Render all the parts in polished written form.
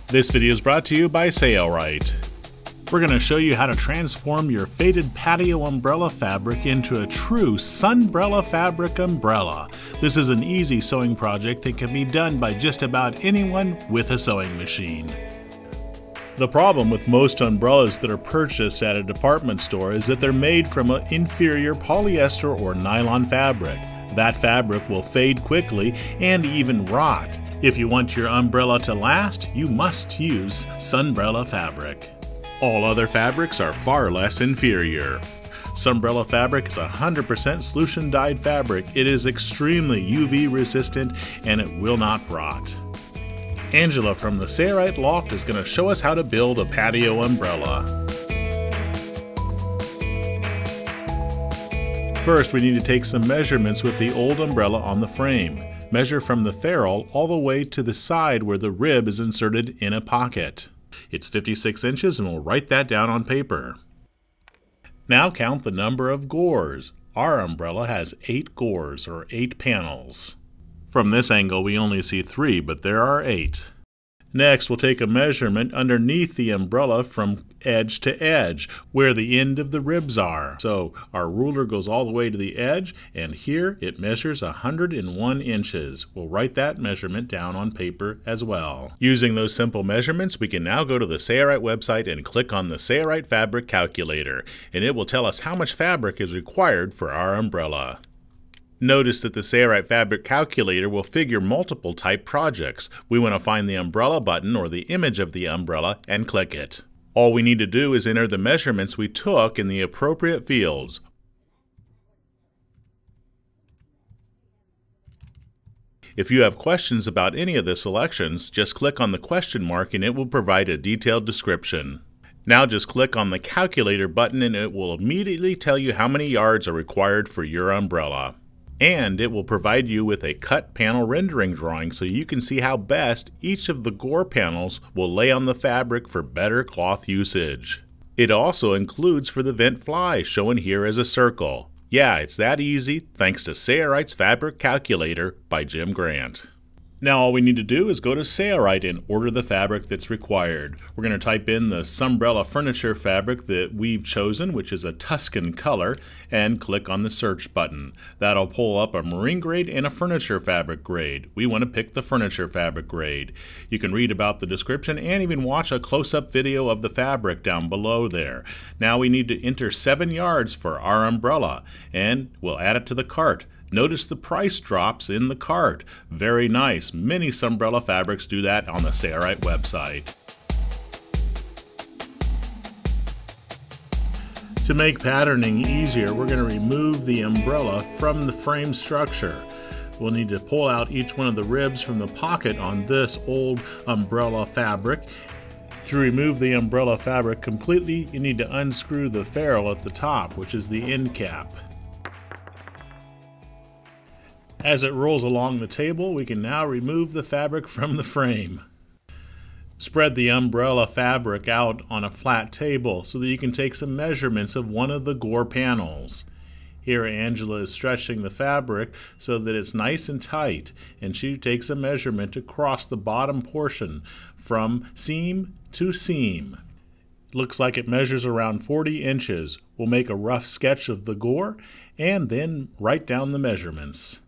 This video is brought to you by Sailrite. We're going to show you how to transform your faded patio umbrella fabric into a true Sunbrella fabric umbrella. This is an easy sewing project that can be done by just about anyone with a sewing machine. The problem with most umbrellas that are purchased at a department store is that they're made from an inferior polyester or nylon fabric. That fabric will fade quickly and even rot. If you want your umbrella to last, you must use Sunbrella fabric. All other fabrics are far less inferior. Sunbrella fabric is 100% solution dyed fabric. It is extremely UV resistant and it will not rot. Angela from the Sailrite Loft is going to show us how to build a patio umbrella. First, we need to take some measurements with the old umbrella on the frame. Measure from the ferrule all the way to the side where the rib is inserted in a pocket. It's 56 inches and we'll write that down on paper. Now count the number of gores. Our umbrella has 8 gores, or 8 panels. From this angle we only see 3, but there are 8. Next, we'll take a measurement underneath the umbrella from edge to edge, where the end of the ribs are. So our ruler goes all the way to the edge, and here it measures 101 inches. We'll write that measurement down on paper as well. Using those simple measurements, we can now go to the Sailrite website and click on the Sailrite Fabric Calculator, and it will tell us how much fabric is required for our umbrella. Notice that the Sailrite Fabric Calculator will figure multiple type projects. We want to find the umbrella button or the image of the umbrella and click it. All we need to do is enter the measurements we took in the appropriate fields. If you have questions about any of the selections, just click on the question mark and it will provide a detailed description. Now just click on the Calculator button and it will immediately tell you how many yards are required for your umbrella. And it will provide you with a cut panel rendering drawing so you can see how best each of the Gore panels will lay on the fabric for better cloth usage. It also includes for the vent fly, shown here as a circle. Yeah, it's that easy thanks to Sailrite's Fabric Calculator by Jim Grant. Now all we need to do is go to Sailrite and order the fabric that's required. We're going to type in the Sunbrella furniture fabric that we've chosen, which is a Tuscan color, and click on the search button. That'll pull up a marine grade and a furniture fabric grade. We want to pick the furniture fabric grade. You can read about the description and even watch a close-up video of the fabric down below there. Now we need to enter 7 yards for our umbrella, and we'll add it to the cart. Notice the price drops in the cart. Very nice. Many Sunbrella fabrics do that on the Sailrite website. To make patterning easier, we're going to remove the umbrella from the frame structure. We'll need to pull out each one of the ribs from the pocket on this old umbrella fabric. To remove the umbrella fabric completely, you need to unscrew the ferrule at the top, which is the end cap. As it rolls along the table, we can now remove the fabric from the frame. Spread the umbrella fabric out on a flat table so that you can take some measurements of one of the Gore panels. Here Angela is stretching the fabric so that it's nice and tight, and she takes a measurement across the bottom portion from seam to seam. Looks like it measures around 40 inches. We'll make a rough sketch of the Gore and then write down the measurements.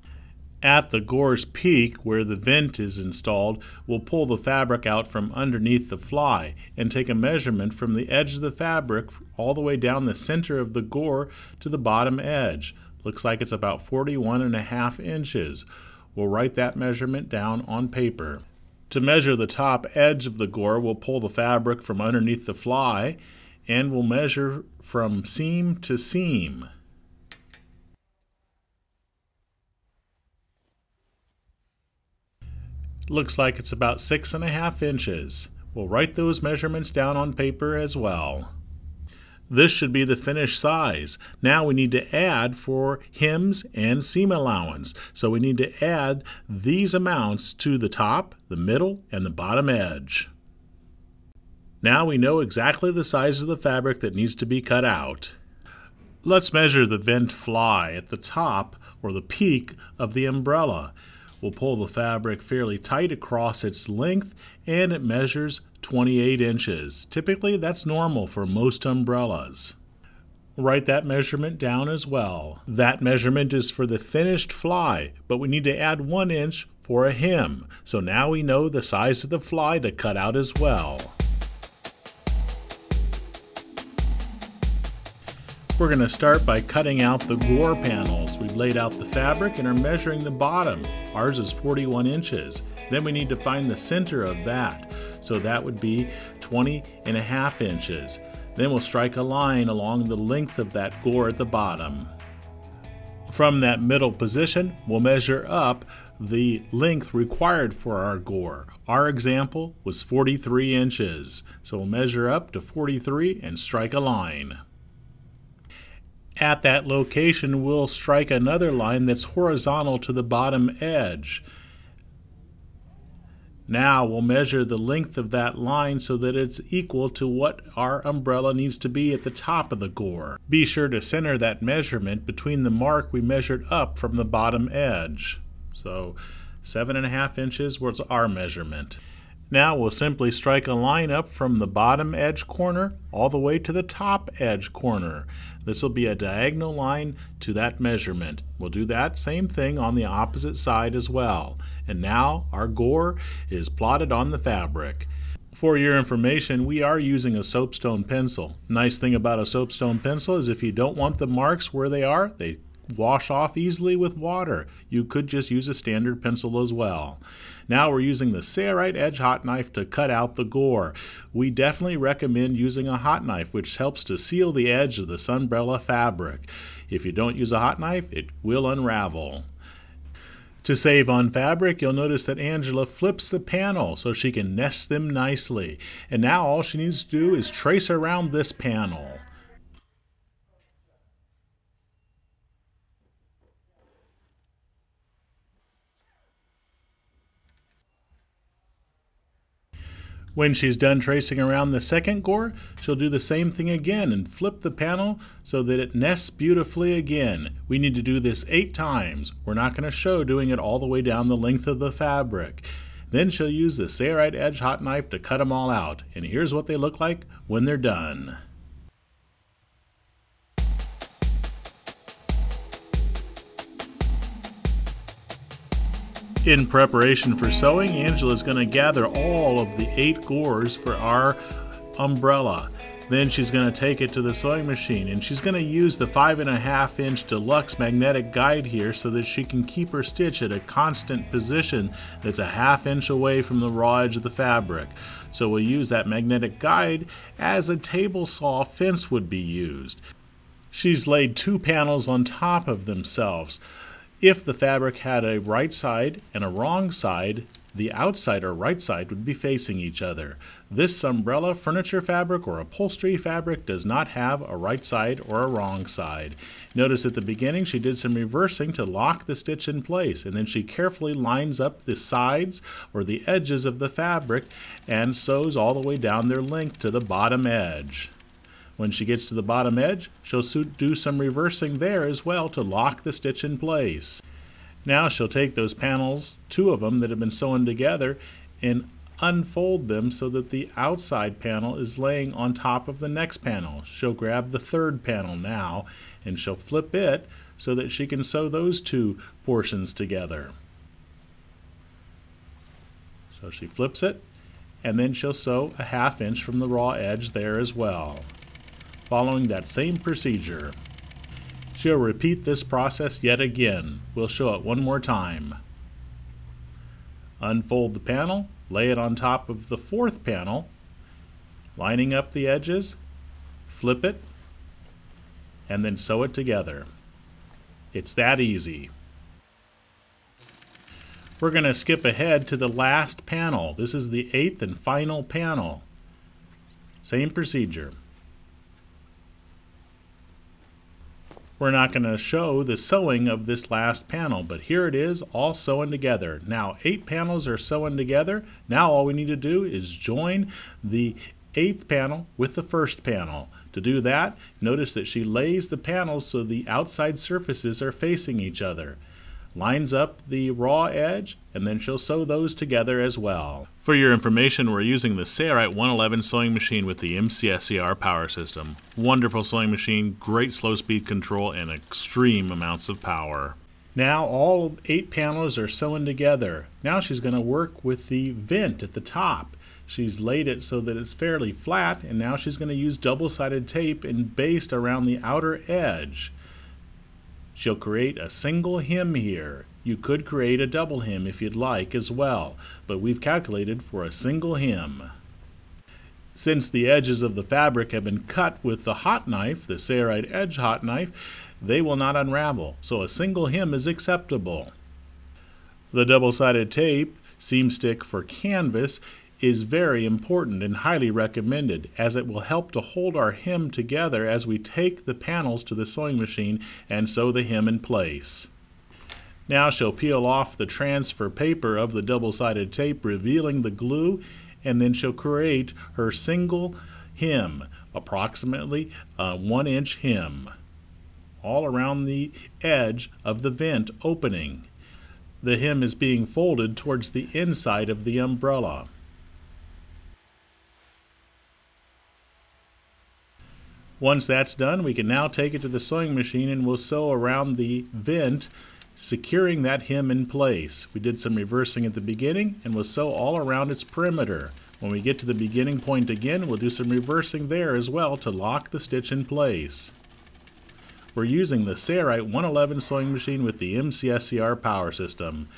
At the Gore's peak, where the vent is installed, we'll pull the fabric out from underneath the fly and take a measurement from the edge of the fabric all the way down the center of the Gore to the bottom edge. Looks like it's about 41.5 inches. We'll write that measurement down on paper. To measure the top edge of the Gore, we'll pull the fabric from underneath the fly and we'll measure from seam to seam. Looks like it's about 6.5 inches. We'll write those measurements down on paper as well. This should be the finished size. Now we need to add for hems and seam allowance. So we need to add these amounts to the top, the middle, and the bottom edge. Now we know exactly the size of the fabric that needs to be cut out. Let's measure the vent fly at the top or the peak of the umbrella. We'll pull the fabric fairly tight across its length, and it measures 28 inches. Typically, that's normal for most umbrellas. Write that measurement down as well. That measurement is for the finished fly, but we need to add 1 inch for a hem. So now we know the size of the fly to cut out as well. We're going to start by cutting out the Gore panels. We've laid out the fabric and are measuring the bottom. Ours is 41 inches. Then we need to find the center of that. So that would be 20.5 inches. Then we'll strike a line along the length of that Gore at the bottom. From that middle position, we'll measure up the length required for our Gore. Our example was 43 inches. So we'll measure up to 43 and strike a line. At that location, we'll strike another line that's horizontal to the bottom edge. Now we'll measure the length of that line so that it's equal to what our umbrella needs to be at the top of the Gore. Be sure to center that measurement between the mark we measured up from the bottom edge. So 7.5 inches was our measurement. Now we'll simply strike a line up from the bottom edge corner all the way to the top edge corner. This will be a diagonal line to that measurement. We'll do that same thing on the opposite side as well. And now our Gore is plotted on the fabric. For your information, we are using a soapstone pencil. Nice thing about a soapstone pencil is if you don't want the marks where they are, they wash off easily with water. You could just use a standard pencil as well. Now we're using the Sailrite Edge hot knife to cut out the Gore. We definitely recommend using a hot knife, which helps to seal the edge of the Sunbrella fabric. If you don't use a hot knife, it will unravel. To save on fabric, you'll notice that Angela flips the panel so she can nest them nicely. And now all she needs to do is trace around this panel. When she's done tracing around the second Gore, she'll do the same thing again and flip the panel so that it nests beautifully again. We need to do this 8 times. We're not going to show doing it all the way down the length of the fabric. Then she'll use the Sailrite Edge hot knife to cut them all out. And here's what they look like when they're done. In preparation for sewing, Angela's going to gather all of the 8 Gores for our umbrella. Then she's going to take it to the sewing machine, and she's going to use the 5.5 inch deluxe magnetic guide here so that she can keep her stitch at a constant position that's a 1/2 inch away from the raw edge of the fabric. So we'll use that magnetic guide as a table saw fence would be used. She's laid 2 panels on top of themselves. If the fabric had a right side and a wrong side, the outside or right side would be facing each other. This Sunbrella furniture fabric or upholstery fabric does not have a right side or a wrong side. Notice at the beginning she did some reversing to lock the stitch in place, and then she carefully lines up the sides or the edges of the fabric and sews all the way down their length to the bottom edge. When she gets to the bottom edge, she'll do some reversing there as well to lock the stitch in place. Now she'll take those panels, 2 of them that have been sewn together, and unfold them so that the outside panel is laying on top of the next panel. She'll grab the 3rd panel now, and she'll flip it so that she can sew those 2 portions together. So she flips it, and then she'll sew a 1/2 inch from the raw edge there as well. Following that same procedure. She'll repeat this process yet again. We'll show it one more time. Unfold the panel, lay it on top of the 4th panel, lining up the edges, flip it, and then sew it together. It's that easy. We're going to skip ahead to the last panel. This is the 8th and final panel. Same procedure. We're not going to show the sewing of this last panel, but here it is all sewn together. Now 8 panels are sewn together. Now all we need to do is join the 8th panel with the 1st panel. To do that, notice that she lays the panels so the outside surfaces are facing each other. lines up the raw edge, and then she'll sew those together as well. For your information, we're using the Sayrite 111 sewing machine with the MCSER power system. Wonderful sewing machine, great slow speed control, and extreme amounts of power. Now all 8 panels are sewn together. Now she's going to work with the vent at the top. She's laid it so that it's fairly flat, and now she's going to use double-sided tape and baste around the outer edge. She'll create a single hem here. You could create a double hem if you'd like as well, but we've calculated for a single hem. Since the edges of the fabric have been cut with the hot knife, the Sayrite Edge hot knife, they will not unravel, so a single hem is acceptable. The double-sided tape, seam stick for canvas, is very important and highly recommended, as it will help to hold our hem together as we take the panels to the sewing machine and sew the hem in place. Now she'll peel off the transfer paper of the double-sided tape, revealing the glue, and then she'll create her single hem, approximately a 1-inch hem, all around the edge of the vent opening. The hem is being folded towards the inside of the umbrella. Once that's done, we can now take it to the sewing machine and we'll sew around the vent, securing that hem in place. We did some reversing at the beginning and we'll sew all around its perimeter. When we get to the beginning point again, we'll do some reversing there as well to lock the stitch in place. We're using the Sayrite 111 sewing machine with the MCSER power system.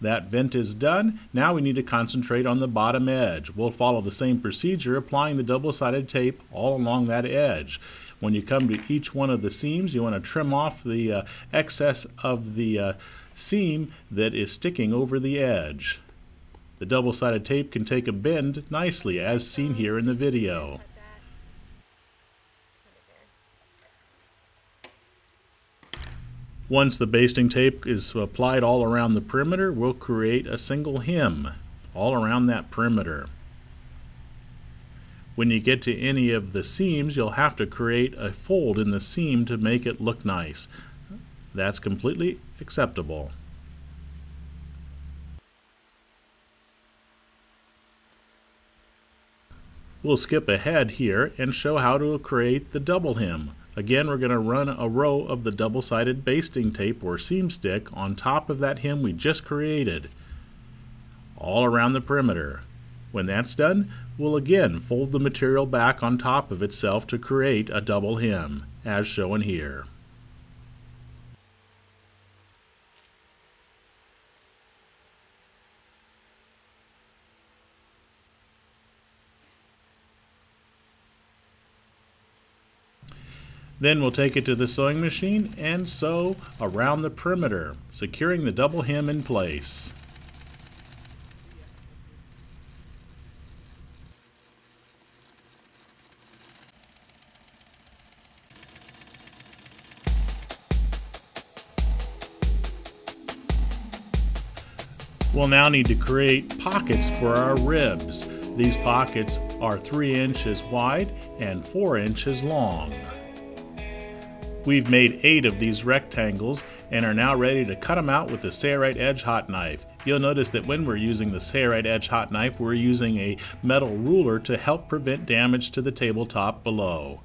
That vent is done. Now we need to concentrate on the bottom edge. We'll follow the same procedure, applying the double-sided tape all along that edge. When you come to each one of the seams, you want to trim off the excess of the seam that is sticking over the edge. The double-sided tape can take a bend nicely, as seen here in the video. Once the basting tape is applied all around the perimeter, we'll create a single hem all around that perimeter. When you get to any of the seams, you'll have to create a fold in the seam to make it look nice. That's completely acceptable. We'll skip ahead here and show how to create the double hem. Again, we're going to run a row of the double-sided basting tape or seam stick on top of that hem we just created, all around the perimeter. When that's done, we'll again fold the material back on top of itself to create a double hem, as shown here. Then we'll take it to the sewing machine and sew around the perimeter, securing the double hem in place. We'll now need to create pockets for our ribs. These pockets are 3 inches wide and 4 inches long. We've made 8 of these rectangles and are now ready to cut them out with the Sayrite Edge hot knife. You'll notice that when we're using the Sayrite Edge hot knife, we're using a metal ruler to help prevent damage to the tabletop below.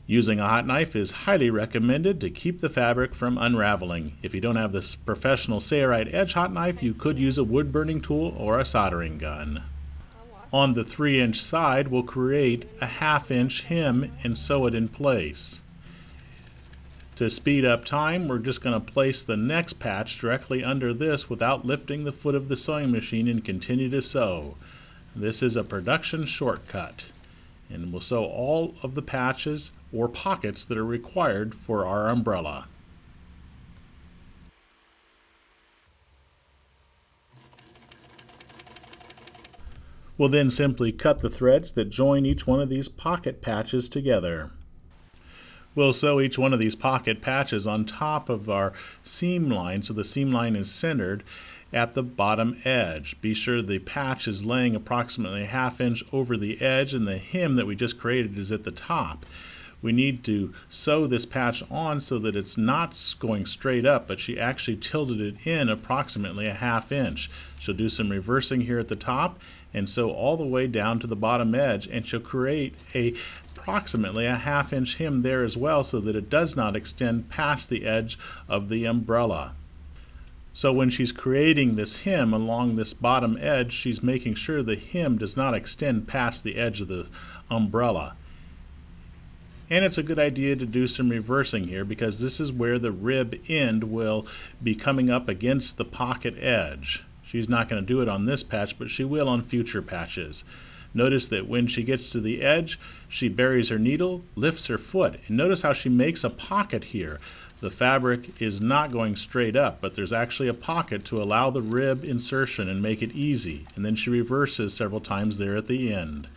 Using a hot knife is highly recommended to keep the fabric from unraveling. If you don't have this professional Sayrite Edge hot knife, you could use a wood burning tool or a soldering gun. On the 3-inch side, we'll create a 1/2-inch hem and sew it in place. To speed up time, we're just going to place the next patch directly under this without lifting the foot of the sewing machine and continue to sew. This is a production shortcut, and we'll sew all of the patches or pockets that are required for our umbrella. We'll then simply cut the threads that join each one of these pocket patches together. We'll sew each one of these pocket patches on top of our seam line so the seam line is centered at the bottom edge. Be sure the patch is laying approximately a 1/2 inch over the edge and the hem that we just created is at the top. we need to sew this patch on so that it's not going straight up, but she actually tilted it in approximately a 1/2 inch. She'll do some reversing here at the top and sew all the way down to the bottom edge, and she'll create approximately a 1/2 inch hem there as well, so that it does not extend past the edge of the umbrella. So when she's creating this hem along this bottom edge, she's making sure the hem does not extend past the edge of the umbrella. And it's a good idea to do some reversing here, because this is where the rib end will be coming up against the pocket edge. She's not going to do it on this patch, but she will on future patches. Notice that when she gets to the edge, she buries her needle, lifts her foot, and notice how she makes a pocket here. The fabric is not going straight up, but there's actually a pocket to allow the rib insertion and make it easy. And then she reverses several times there at the end.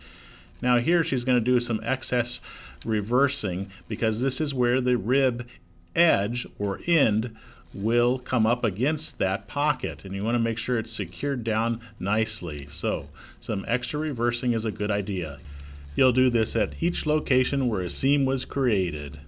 Now here she's going to do some excess reversing, because this is where the rib edge or end will come up against that pocket, and you want to make sure it's secured down nicely. So some extra reversing is a good idea. You'll do this at each location where a seam was created.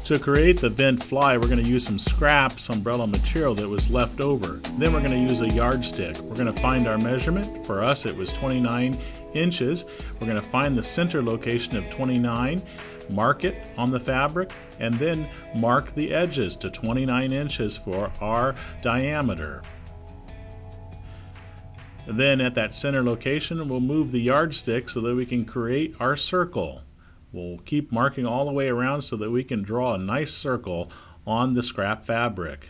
To create the vent fly, we're going to use some scrap Sunbrella material that was left over. Then we're going to use a yardstick. We're going to find our measurement. For us, it was 29 inches. We're going to find the center location of 29, mark it on the fabric, and then mark the edges to 29 inches for our diameter. Then at that center location, we'll move the yardstick so that we can create our circle. We'll keep marking all the way around so that we can draw a nice circle on the scrap fabric.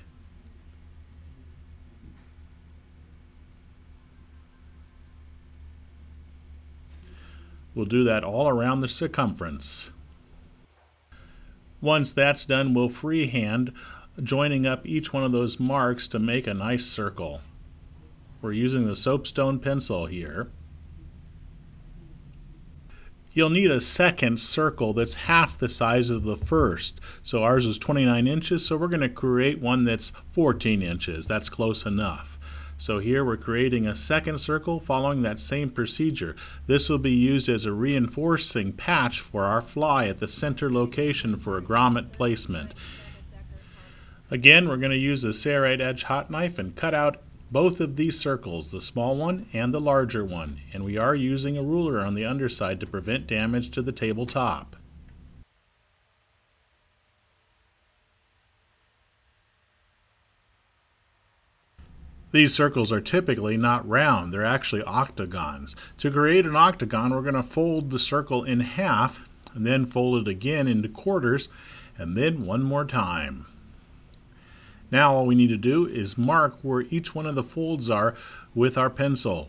We'll do that all around the circumference. Once that's done, we'll freehand joining up each one of those marks to make a nice circle. We're using the soapstone pencil here. You'll need a second circle that's half the size of the first. So ours is 29 inches, so we're going to create one that's 14 inches. That's close enough. So here we're creating a second circle following that same procedure. This will be used as a reinforcing patch for our fly at the center location for a grommet placement. Again, we're going to use a serrate edge hot knife and cut out both of these circles, the small one and the larger one, and we are using a ruler on the underside to prevent damage to the tabletop. These circles are typically not round, they're actually octagons. To create an octagon, we're going to fold the circle in half and then fold it again into quarters, and then one more time. Now all we need to do is mark where each one of the folds are with our pencil.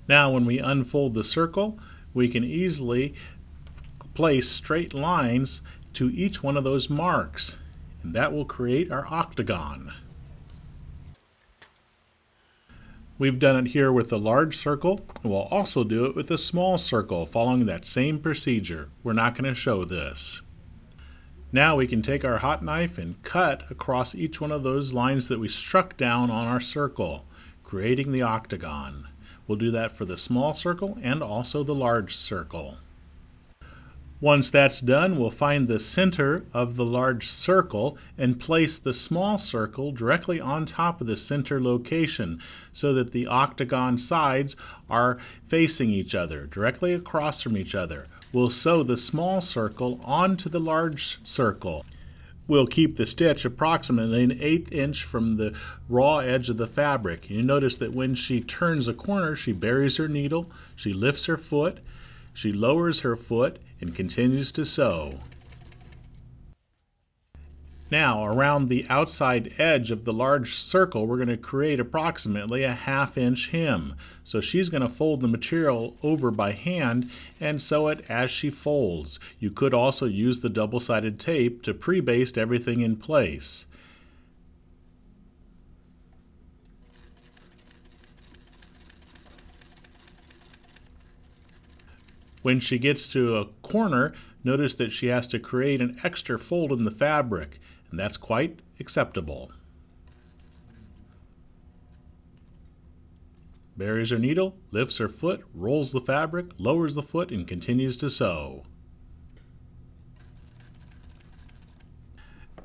Now when we unfold the circle, we can easily place straight lines to each one of those marks, and that will create our octagon. We've done it here with the large circle, and we'll also do it with a small circle following that same procedure. We're not going to show this. Now we can take our hot knife and cut across each one of those lines that we struck down on our circle, creating the octagon. We'll do that for the small circle and also the large circle. Once that's done, we'll find the center of the large circle and place the small circle directly on top of the center location so that the octagon sides are facing each other, directly across from each other. We'll sew the small circle onto the large circle. We'll keep the stitch approximately an 1/8 inch from the raw edge of the fabric. You notice that when she turns a corner, she buries her needle, she lifts her foot, she lowers her foot, and continues to sew. Now, around the outside edge of the large circle, we're going to create approximately a 1/2 inch hem. So she's going to fold the material over by hand and sew it as she folds. You could also use the double-sided tape to pre-baste everything in place. When she gets to a corner, notice that she has to create an extra fold in the fabric, and that's quite acceptable. Buries her needle, lifts her foot, rolls the fabric, lowers the foot, and continues to sew.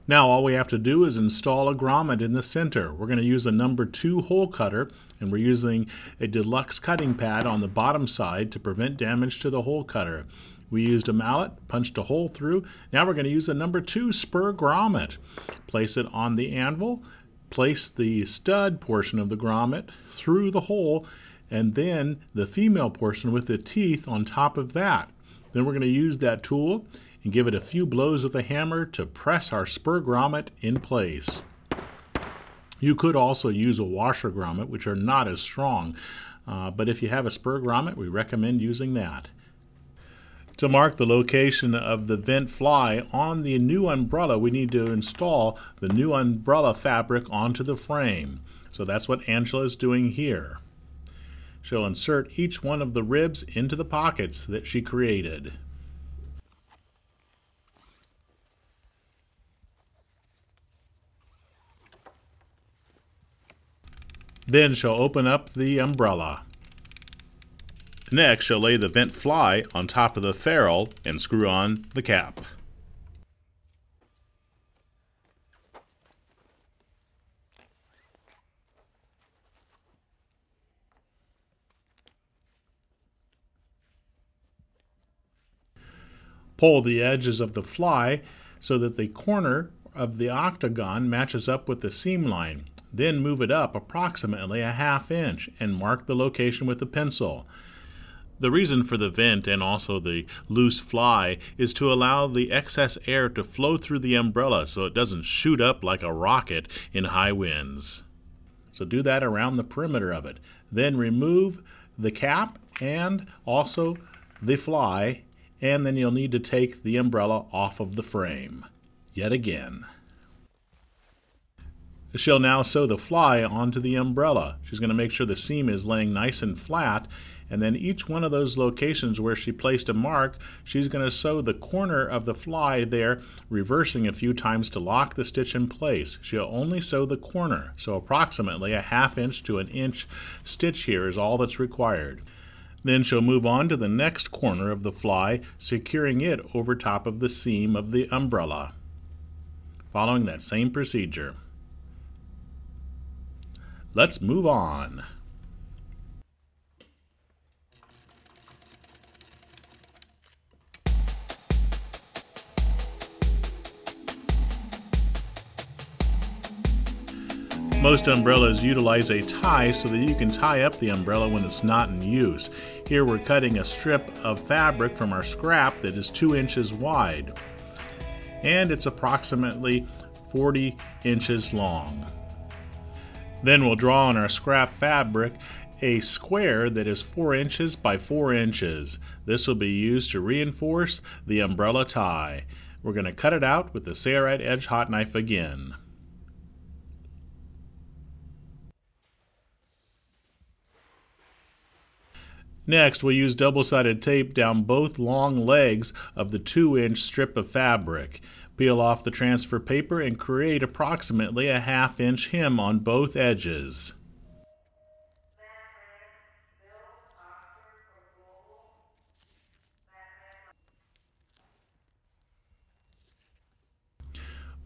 Now all we have to do is install a grommet in the center. We're going to use a number 2 hole cutter, and we're using a deluxe cutting pad on the bottom side to prevent damage to the hole cutter. We used a mallet, punched a hole through. Now we're going to use a number 2 spur grommet. Place it on the anvil, place the stud portion of the grommet through the hole, and then the female portion with the teeth on top of that. Then we're going to use that tool and give it a few blows with a hammer to press our spur grommet in place. You could also use a washer grommet, which are not as strong, but if you have a spur grommet, we recommend using that. To mark the location of the vent fly on the new umbrella, we need to install the new umbrella fabric onto the frame. So that's what Angela is doing here. She'll insert each one of the ribs into the pockets that she created. Then she'll open up the umbrella. Next, she'll lay the vent fly on top of the ferrule and screw on the cap. Pull the edges of the fly so that the corner of the octagon matches up with the seam line. Then move it up approximately a 1/2 inch and mark the location with a pencil. The reason for the vent and also the loose fly is to allow the excess air to flow through the umbrella so it doesn't shoot up like a rocket in high winds. So do that around the perimeter of it. Then remove the cap and also the fly, and then you'll need to take the umbrella off of the frame yet again. She'll now sew the fly onto the umbrella. She's going to make sure the seam is laying nice and flat, and then each one of those locations where she placed a mark, she's going to sew the corner of the fly there, reversing a few times to lock the stitch in place. She'll only sew the corner, so approximately a 1/2 inch to 1 inch stitch here is all that's required. Then she'll move on to the next corner of the fly, securing it over top of the seam of the umbrella, following that same procedure. Let's move on. Most umbrellas utilize a tie so that you can tie up the umbrella when it's not in use. Here we're cutting a strip of fabric from our scrap that is 2 inches wide, and it's approximately 40 inches long. Then we'll draw on our scrap fabric a square that is 4 inches by 4 inches. This will be used to reinforce the umbrella tie. We're going to cut it out with the Sailrite Edge hot knife again. Next, we'll use double-sided tape down both long legs of the 2-inch strip of fabric. Peel off the transfer paper and create approximately a 1/2 inch hem on both edges.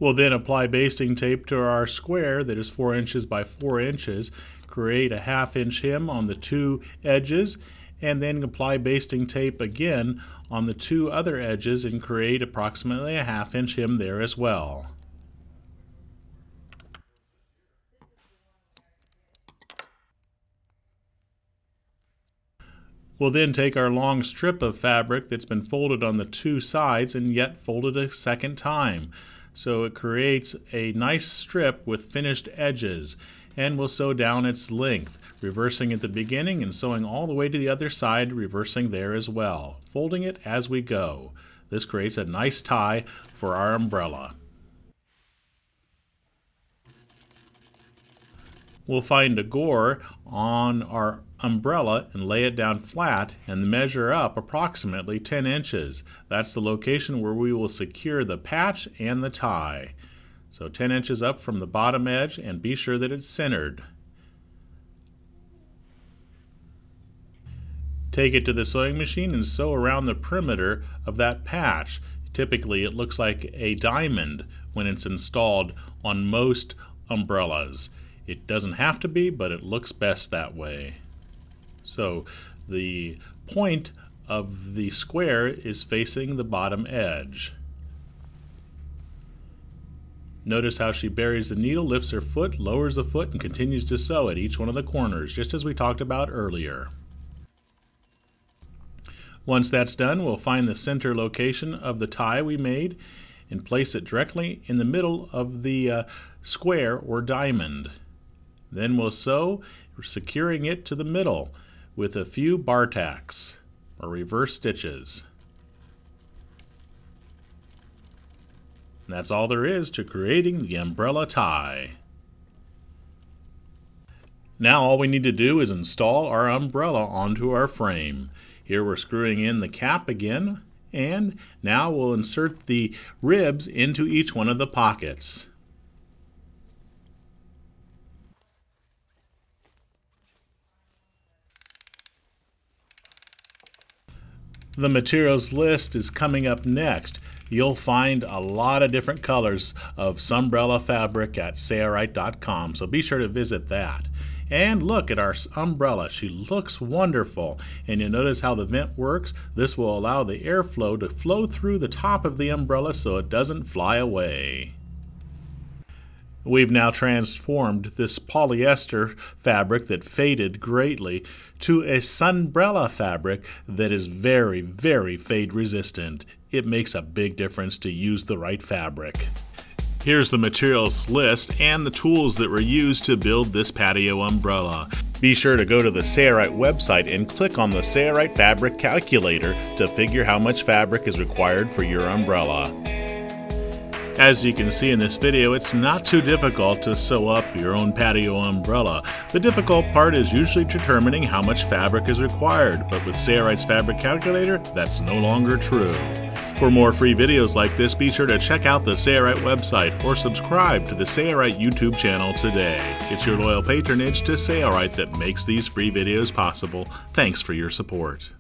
We'll then apply basting tape to our square that is 4 inches by 4 inches, create a 1/2 inch hem on the 2 edges, and then apply basting tape again on the 2 other edges and create approximately a 1/2 inch hem there as well. We'll then take our long strip of fabric that's been folded on the 2 sides and yet folded a second time. so it creates a nice strip with finished edges, and we'll sew down its length, reversing at the beginning and sewing all the way to the other side, reversing there as well, folding it as we go. This creates a nice tie for our umbrella. We'll find a gore on our umbrella and lay it down flat and measure up approximately 10 inches. That's the location where we will secure the patch and the tie. So 10 inches up from the bottom edge, and be sure that it's centered. Take it to the sewing machine and sew around the perimeter of that patch. Typically it looks like a diamond when it's installed on most umbrellas. It doesn't have to be, but it looks best that way. So the point of the square is facing the bottom edge. Notice how she buries the needle, lifts her foot, lowers the foot, and continues to sew at each one of the corners, just as we talked about earlier. Once that's done, we'll find the center location of the tie we made and place it directly in the middle of the square or diamond. Then we'll sew, securing it to the middle with a few bar tacks or reverse stitches. And that's all there is to creating the umbrella tie. Now all we need to do is install our umbrella onto our frame. Here we're screwing in the cap again, and now we'll insert the ribs into each one of the pockets. The materials list is coming up next. You'll find a lot of different colors of Sunbrella fabric at Required.com, so be sure to visit that. And look at our umbrella. She looks wonderful. And you notice how the vent works? This will allow the airflow to flow through the top of the umbrella so it doesn't fly away. We've now transformed this polyester fabric that faded greatly to a Sunbrella fabric that is very, very fade resistant. It makes a big difference to use the right fabric. Here's the materials list and the tools that were used to build this patio umbrella. Be sure to go to the Required website and click on the Required fabric calculator to figure how much fabric is required for your umbrella. As you can see in this video, it's not too difficult to sew up your own patio umbrella. The difficult part is usually determining how much fabric is required, but with Required's fabric calculator, that's no longer true. For more free videos like this, be sure to check out the Required website or subscribe to the Required YouTube channel today. It's your loyal patronage to Required that makes these free videos possible. Thanks for your support.